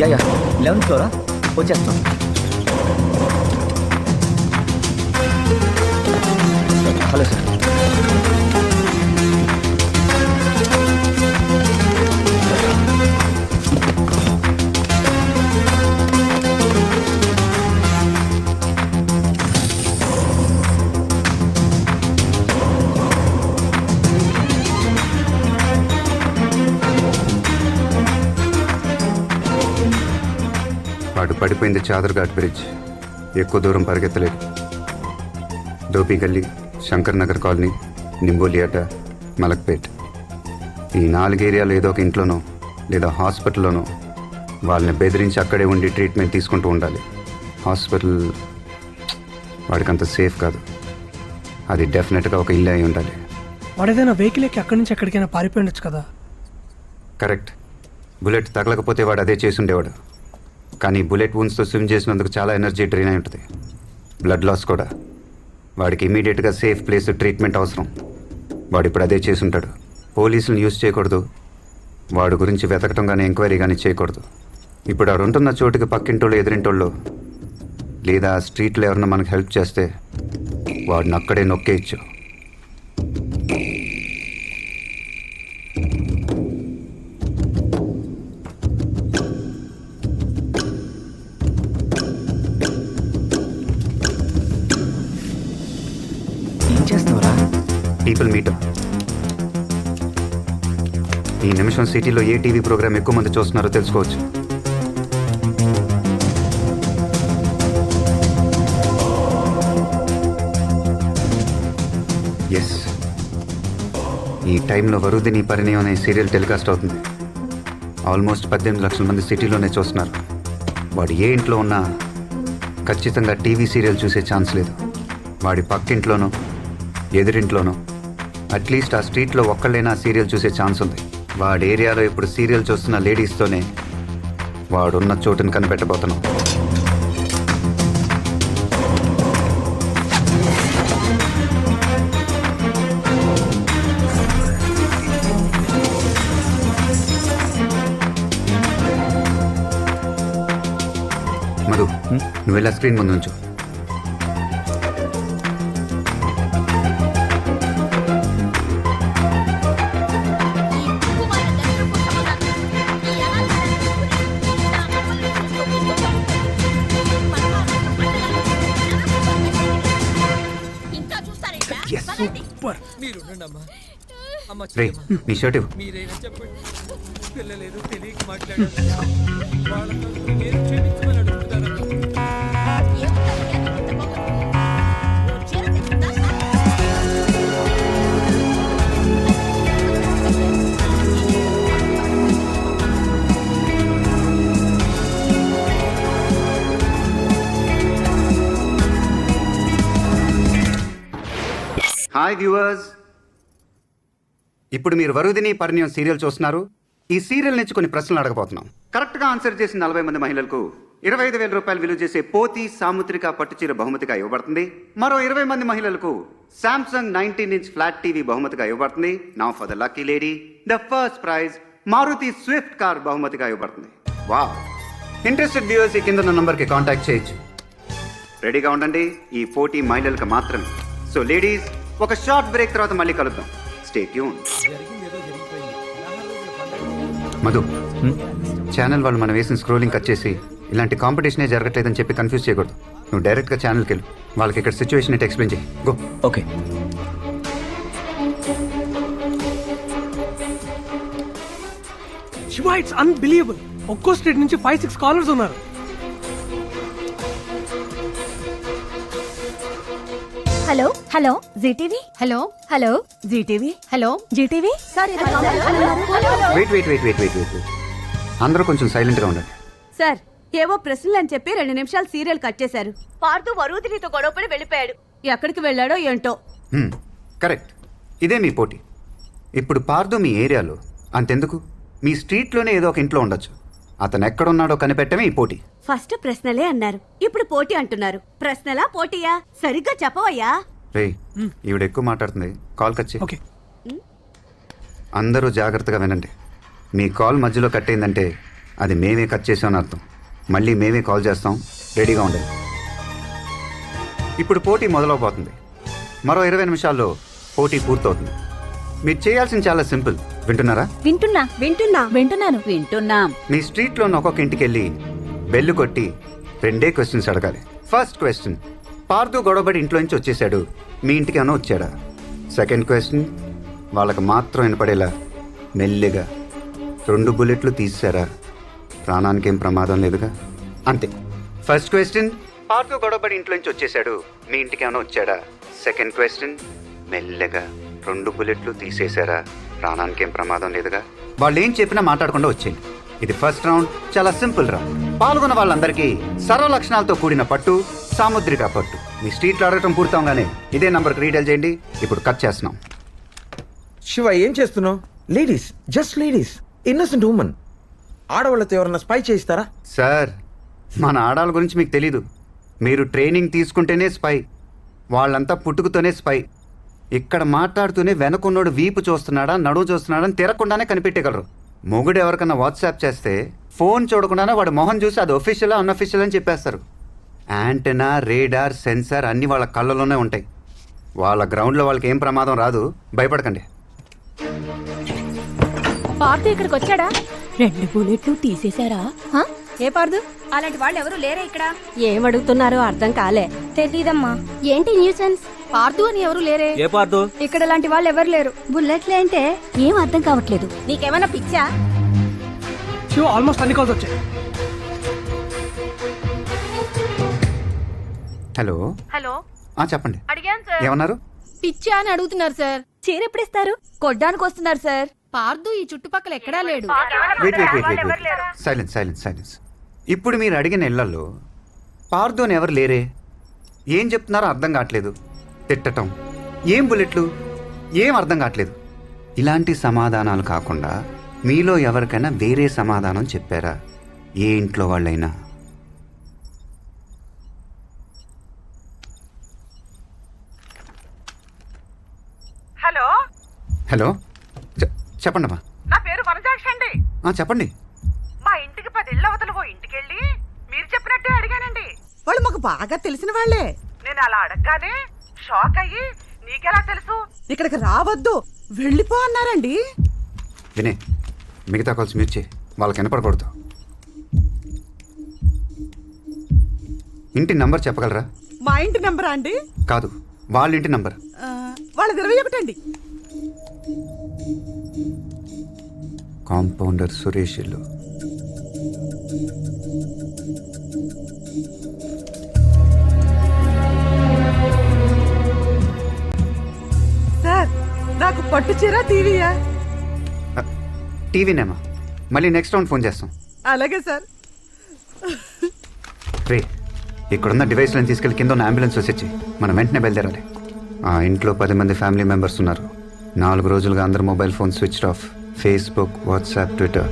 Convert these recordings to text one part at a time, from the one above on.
Yeah 11th flora వచ్చేస్తాం. Hello sir. వాడు పడిపోయింది చాదర్ఘాట్ బ్రిడ్జ్. ఎక్కువ దూరం పరిగెత్తలేదు. దోపి గల్లీ, శంకర్ నగర్ కాలనీ, నింబోలియాట, మలక్పేట్ ఈ 4 ఏరియాలో ఏదో ఒక ఇంట్లోనో లేదా హాస్పిటల్లోనో వాళ్ళని బెదిరించి అక్కడే ఉండి ట్రీట్మెంట్ తీసుకుంటూ ఉండాలి. హాస్పిటల్ వాడికంత సేఫ్ కాదు. అది డెఫినెట్గా ఒక ఇల్లు అయి ఉండాలి. వాడేదైనా వెహికల్ ఎక్కి అక్కడి నుంచి ఎక్కడికైనా పారిపోయి ఉండొచ్చు కదా. కరెక్ట్. బుల్లెట్ తగలకపోతే వాడు అదే చేసి ఉండేవాడు. కానీ బుల్లెట్ వూన్స్తో స్విమ్ చేసినందుకు చాలా ఎనర్జీ డ్రైన్ అయి ఉంటుంది. బ్లడ్ లాస్ కూడా. వాడికి ఇమీడియట్గా సేఫ్ ప్లేస్ ట్రీట్మెంట్ అవసరం. వాడు ఇప్పుడు అదే చేసి ఉంటాడు. పోలీసులను యూజ్ చేయకూడదు. వాడి గురించి వెతకటం కానీ ఎంక్వైరీ కానీ చేయకూడదు. ఇప్పుడు వాడు ఉంటున్న చోటుకి పక్కింటోళ్ళు ఎదురింటోళ్ళు లేదా స్ట్రీట్లో ఎవరన్నా మనకు హెల్ప్ చేస్తే వాడిని అక్కడే నొక్కేయచ్చు. ఏం చేస్తావురా? People meter. ఈ నిమిషం సిటీలో ఏ టీవీ ప్రోగ్రామ్ ఎక్కువ మంది చూస్తున్నారో తెలుసుకోవచ్చు. ఎస్, ఈ టైంలో వరుదిని పరిణయం అనే సీరియల్ టెలికాస్ట్ అవుతుంది. ఆల్మోస్ట్ 18 లక్షల మంది సిటీలోనే చూస్తున్నారు. వాడు ఏ ఇంట్లో ఉన్నా ఖచ్చితంగా టీవీ సీరియల్ చూసే ఛాన్స్ లేదు. వాడి పక్కింట్లోనో ఎదురింట్లోనో అట్లీస్ట్ ఆ స్ట్రీట్లో ఒక్కళ్ళైనా సీరియల్ చూసే ఛాన్స్ ఉంది. వాడి ఏరియాలో ఇప్పుడు సీరియల్ చూస్తున్న లేడీస్తోనే వాడున్న చోటుని కనిపెట్టబోతున్నాం. మధు, నువ్వు వెళ్ళా స్క్రీన్ ముందు ఉంచు. రే, నీ షర్ట్ ఇవ్వు. హాయ్ వ్యూవర్స్, ఇప్పుడు మీరు వరుదిని పరిణయం సీరియల్ చూస్తున్నారు. ఈ సీరియల్ నుంచి కొన్ని ప్రశ్నలు అడగబోతున్నాం. కరెక్ట్గా ఆన్సర్ చేసిన 40 మంది మహిళలకు 25,000 రూపాయలు విలువ చేసే పోతి సాముద్రిక పట్టుచీర బహుమతిగా ఇవ్వబడుతుంది. మరో 20 మంది మహిళలకు శాంసంగ్ 19-inch ఫ్లాట్ టీవీ బహుమతిగా ఇవ్వబడుతుంది. Now for the lucky lady, the first prize Maruti Swift car బహుమతిగా ఇవ్వబడుతుంది. వావ్! ఇంట్రెస్టెడ్ వ్యూవర్స్ ఈ కింద ఉన్న నంబర్కి కాంటాక్ట్ చేయొచ్చు. రెడీగా ఉండండి, ఈ పోటీ మహిళలకు మాత్రమే. సో లేడీస్, ఒక షార్ట్ బ్రేక్ తర్వాత మళ్ళీ కలుద్దాం. Stay tune. మధు, ఛానల్ వాళ్ళు మనం వేసిన స్క్రోలింగ్ కట్ చేసి ఇలాంటి కాంపిటీషనే జరగట్లేదని చెప్పి కన్ఫ్యూజ్ చేయకూడదు. నువ్వు డైరెక్ట్గా ఛానల్కి వెళ్ళు. వాళ్ళకి ఇక్కడ సిచ్యువేషన్ ఏంటి ఎక్స్ప్లెయిన్ చేయి. Go. Okay. Shiva, it's unbelievable. ఒక్కో స్ట్రీట్ నుంచి 5-6 కాలర్స్ ఉన్నారు. Hello hello Zee TV. Hello hello Zee TV. Hello Zee TV. Sir wait. అందరూ కొంచెం సైలెంట్గా ఉండండి. సార్, ఏవో ప్రశ్నలు అని చెప్పి 2 నిమిషాలు సీరియల్ కట్ చేశారు. పార్దు వరుదినితో గొడవపడి వెళ్ళిపోయాడు. ఎక్కడికి వెళ్ళాడో ఏంటో. కరెక్ట్. ఇదే మీ పోటీ. ఇప్పుడు పార్దు మీ ఏరియాలో, అంతెందుకు మీ స్ట్రీట్లోనే ఏదో ఒక ఇంట్లో ఉండొచ్చు. అతను ఎక్కడున్నాడో కనిపెట్టమే ఈ పోటీ. ఫస్ట్ ప్రశ్నలే అన్నారు, ఇప్పుడు పోటీ అంటున్నారు. ప్రశ్నలా పోటీయా? సరిగ్గా చెప్పవయ్యా. రే, ఈవిడ ఎక్కువ మాట్లాడుతుంది. కాల్ కట్ చేయి. ఓకే. అందరూ జాగ్రత్తగా వినండి. మీ కాల్ మధ్యలో కట్ అయిందంటే అది మేమే కట్ చేసామని అర్థం. మళ్ళీ మేమే కాల్ చేస్తాం, రెడీగా ఉండండి. ఇప్పుడు పోటీ మొదలవబోతుంది. మరో 20 నిమిషాల్లో పోటీ పూర్తవుతుంది. మీరు చేయాల్సింది చాలా సింపుల్. వింటున్నారా? వింటున్నాం. మీ స్ట్రీట్లో ఉన్న ఒక్కొక్క ఇంటికి వెళ్ళి బెల్లు కొట్టి 2 క్వశ్చన్స్ అడగాలి. ఫస్ట్ క్వశ్చన్, పార్దు గొడవబడి ఇంట్లో నుంచి వచ్చేసాడు, మీ ఇంటికి ఏమైనా వచ్చాడా? సెకండ్ క్వశ్చన్, వాళ్ళకి మాత్రం వినపడేలా మెల్లిగా 2 బుల్లెట్లు తీసారా? ప్రాణానికి ఏం ప్రమాదం లేదుగా? అంతే. ఫస్ట్ క్వశ్చన్, పార్దు గొడవబడి ఇంట్లో నుంచి వచ్చేసాడు, మీ ఇంటికి ఏమైనా వచ్చాడా? సెకండ్ క్వశ్చన్, మెల్లగా 2 బుల్లెట్లు తీసేశారా? ప్రాణానికి ఏం ప్రమాదం లేదుగా? వాళ్ళు ఏం చెప్పినా మాట్లాడకుండా వచ్చేయండి. ఇది ఫస్ట్ రౌండ్, చాలా సింపుల్ రౌండ్. పాల్గొన్న వాళ్ళందరికీ సర్వ లక్షణాలతో కూడిన పట్టు, సాముద్రిక పట్టు. మీ స్ట్రీట్లో అడగటం పూర్తవగానే ఇదే నంబర్కి రీడైల్ చేయండి. ఇప్పుడు కట్ చేస్తున్నాం. శివ, ఏం చేస్తున్నావు? Ladies, just ladies, innocent women. ఆడవాళ్ళతో ఎవరన్నా స్పై చేయిస్తారా? సార్, మన ఆడాల గురించి మీకు తెలీదు. మీరు ట్రైనింగ్ తీసుకుంటేనే స్పై. వాళ్ళంతా పుట్టుకతోనే స్పై. ఇక్కడ మాట్లాడుతూనే వెనకున్నోడు వీపు చూస్తున్నాడా నడువు చూస్తున్నాడా అని తిరగకుండానే కనిపెట్టగలరు. మొగుడు ఎవరికన్నా వాట్సాప్ చేస్తే ఫోన్ చూడకుండానే వాడు మొహం చూసి అది ఒఫిషియల్ అన్అఫిషియల్ అని చెప్పేస్తారు. యాంటెనా, రేడార్, సెన్సార్ అన్నీ వాళ్ళ కళ్ళలోనే ఉంటాయి. వాళ్ళ గ్రౌండ్లో వాళ్ళకి ఏం ప్రమాదం రాదు, భయపడకండి. పార్దు ఇక్కడికి వచ్చాడా? 2 బుల్లెట్లు తీసేశారా? ఏ పార్దు? అలాంటి వాళ్ళు ఎవరు లేరే ఇక్కడ. ఏం అడుగుతున్నారో అర్థం కాలే. తెలీదమ్మా. ఏంటి న్యూసెన్స్? పార్దు అని ఎవరు లేరే. ఏ పార్దు? ఇక్కడ లాంటి వాళ్ళు ఎవరు లేరు. బుల్లెట్లే అంటే ఏం అర్థం కావట్లేదు. నీకేమైనా పిచ్చా? శివ, ఆల్మోస్ట్ అన్ని కాల్స్ వచ్చాయి. హలో. హలో, చెప్పండి. అడిగాను సార్. ఏమన్నారు? పిచ్చా అని అడుగుతున్నారు సార్. చీర ఎప్పుడిస్తారు? కొడ్డానికి వస్తున్నారు సార్. పార్దు ఈ చుట్టుపక్కల ఎక్కడా లేడు. వెయిట్. సైలెన్స్. ఇప్పుడు మీరు అడిగిన ఇళ్లలో పార్దు అని ఎవరు లేరే. ఏం చెప్తున్నారో అర్థం కావట్లేదు. తిట్టటం, ఏం బుల్లెట్లు, ఏం అర్థం కావట్లేదు. ఇలాంటి సమాధానాలు కాకుండా మీలో ఎవరికైనా వేరే సమాధానం చెప్పారా? ఏ ఇంట్లో వాళ్ళైనా? హలో, చెప్పండి అమ్మా. నా పేరు వనజాక్షి అండి. చెప్పండి. మా ఇంటికి 10 ఇళ్ళ అవతల ఓ ఇంటికెళ్ళి మీరు చెప్పినట్టే అడిగానండి. వాళ్ళు మాకు బాగా తెలిసిన వాళ్ళే. నేను అలా అడగగానే షాక్ అయ్యి నీకెలా తెలుసు, ఇక్కడికి రావద్దు, వెళ్ళిపో అన్నారండి. వినే, మిగతా కాల్స్ మ్యూట్ చేయి, వాళ్ళకి వినపడకూడదు. ఇంటి నంబర్ చెప్పగలరా? మా ఇంటి నెంబరా అండి? కాదు, వాళ్ళ ఇంటి నంబర్. వాళ్ళది 21 అండి. కాంపౌండర్ సురేష్ ఇల్లు. సార్, నాకు పట్టు చీర టీవీయా? టీవీనేమా? మళ్ళీ నెక్స్ట్ రౌండ్ ఫోన్ చేస్తాం. అలాగే సార్. రే, ఇక్కడున్న డివైస్లను తీసుకెళ్ళి కింద ఉన్న అంబులెన్స్ వచ్చి మనం వెంటనే బయలుదేరాలి. ఆ ఇంట్లో 10 మంది ఫ్యామిలీ మెంబర్స్ ఉన్నారు. 4 రోజులుగా అందరు mobile phone switch off. Facebook, WhatsApp, Twitter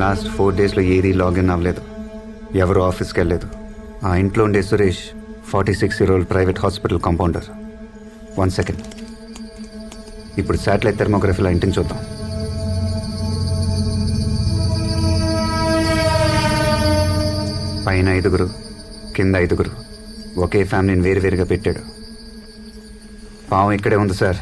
last 4 డేస్లో ఏదీ లాగిన్ అవ్వలేదు. ఎవరు ఆఫీస్కి వెళ్ళలేదు. ఆ ఇంట్లో ఉండే Suresh 46-year-old private hospital compounder. 1 second. ఇప్పుడు శాటిలైట్ థెర్మోగ్రఫీలో ఇంటిని చూద్దాం. పైన 5, కింద 5. ఒకే ఫ్యామిలీని వేరువేరుగా పెట్టాడు. పాము ఇక్కడే ఉంది సార్.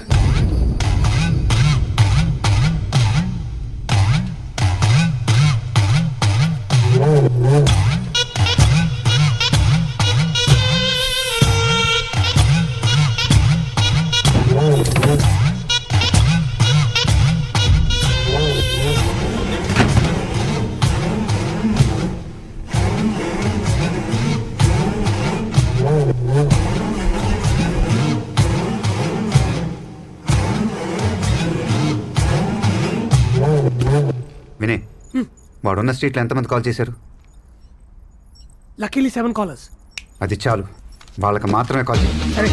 వినయ్, వాడున్న స్ట్రీట్లో ఎంతమంది కాల్ చేశారు? Luckily 7 callers. అది చాలు, వాళ్ళకి మాత్రమే కాల్ చేయండి. సరే.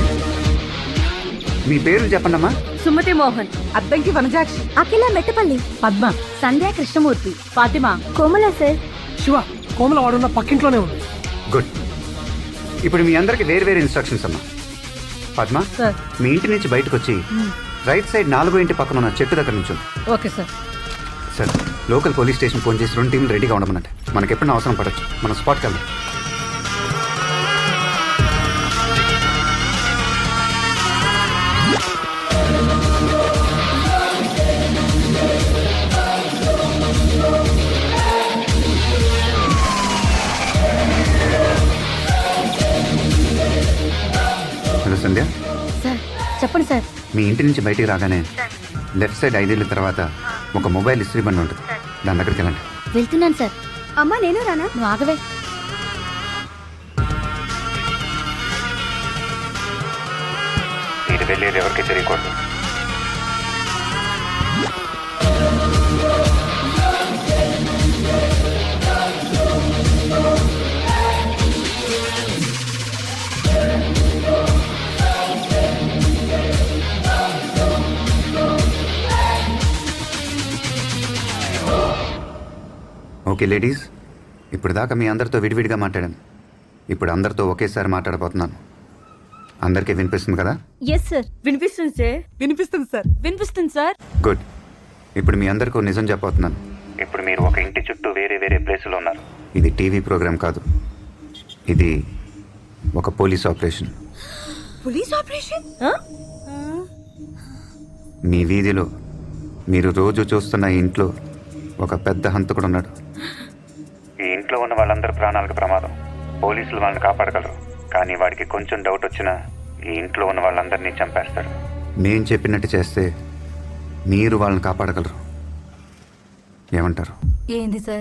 మీ పేర్లు చెప్పండి అమ్మా. సుమతి మోహన్, అద్దంకి వనజాక్షి, అఖిల మెట్టపల్లి, పద్మ, సంధ్యా కృష్ణమూర్తి, ఫాతిమా, కోమల సార్. శివ, కోమల వాడున్న పక్కింట్లోనే ఉంది. గుడ్. ఇప్పుడు మీ అందరికి వేరు వేరు ఇన్స్ట్రక్షన్స్ అమ్మా. పద్మ, సార్. మీ ఇంటి నుంచి బయటకు వచ్చి రైట్ సైడ్ 4వ ఇంటి పక్కన ఉన్న చెట్టు దగ్గర నుంచి. Okay sir. సరే. లోకల్ పోలీస్ స్టేషన్ ఫోన్ చేసి 2 టీంలు రెడీగా ఉండమన్నట్టు. మనకి ఎప్పుడైనా అవసరం పడచ్చు. మనం స్పాట్కి వెళ్దాం. హలో సంధ్య, సార్ చెప్పండి సార్. మీ ఇంటి నుంచి బయటికి రాగానే లెఫ్ట్ సైడ్ 5 ఏళ్ళ తర్వాత ఒక మొబైల్ ఇస్త్రీ బండి ఉంటుంది. దాని దగ్గరికి వెళ్ళండి. వెళ్తున్నాను సార్. అమ్మా నేను రానా? నువ్వు ఆగవే. ఇది వెళ్ళేది ఎవరికి తెలియకూడదు. ఓకే లేడీస్, ఇప్పుడు దాకా మీ అందరితో విడివిడిగా మాట్లాడాను. ఇప్పుడు అందరితో ఒకేసారి మాట్లాడబోతున్నాను. అందరికీ వినిపిస్తుంది కదా? ఎస్ సార్, వినిపిస్తుంది సార్. వినిపిస్తుంది సార్. వినిపిస్తుంది సార్. గుడ్. ఇప్పుడు మీ అందరికీ ఓ నిజం చెప్పబోతున్నాను. ఇప్పుడు మీరు ఒక ఇంటి చుట్టూ వేరే వేరే ప్లేసులో ఉన్నారు. ఇది టీవీ ప్రోగ్రామ్ కాదు, ఇది ఒక పోలీస్ ఆపరేషన్. Police operation? మీ వీధిలో మీరు రోజు చూస్తున్న ఈ ఇంట్లో ఒక పెద్ద హంతకుడు ఉన్నాడు. ఈ ఇంట్లో ఉన్న వాళ్ళందరి ప్రాణాలకు ప్రమాదం. పోలీసులు వాళ్ళని కాపాడగలరు, కానీ వాడికి కొంచెం డౌట్ వచ్చినా ఈ ఇంట్లో ఉన్న వాళ్ళందరినీ చంపేస్తాడు. నేను చెప్పినట్టు చేస్తే మీరు వాళ్ళని కాపాడగలరు. ఏమంటారు? ఏంది సార్?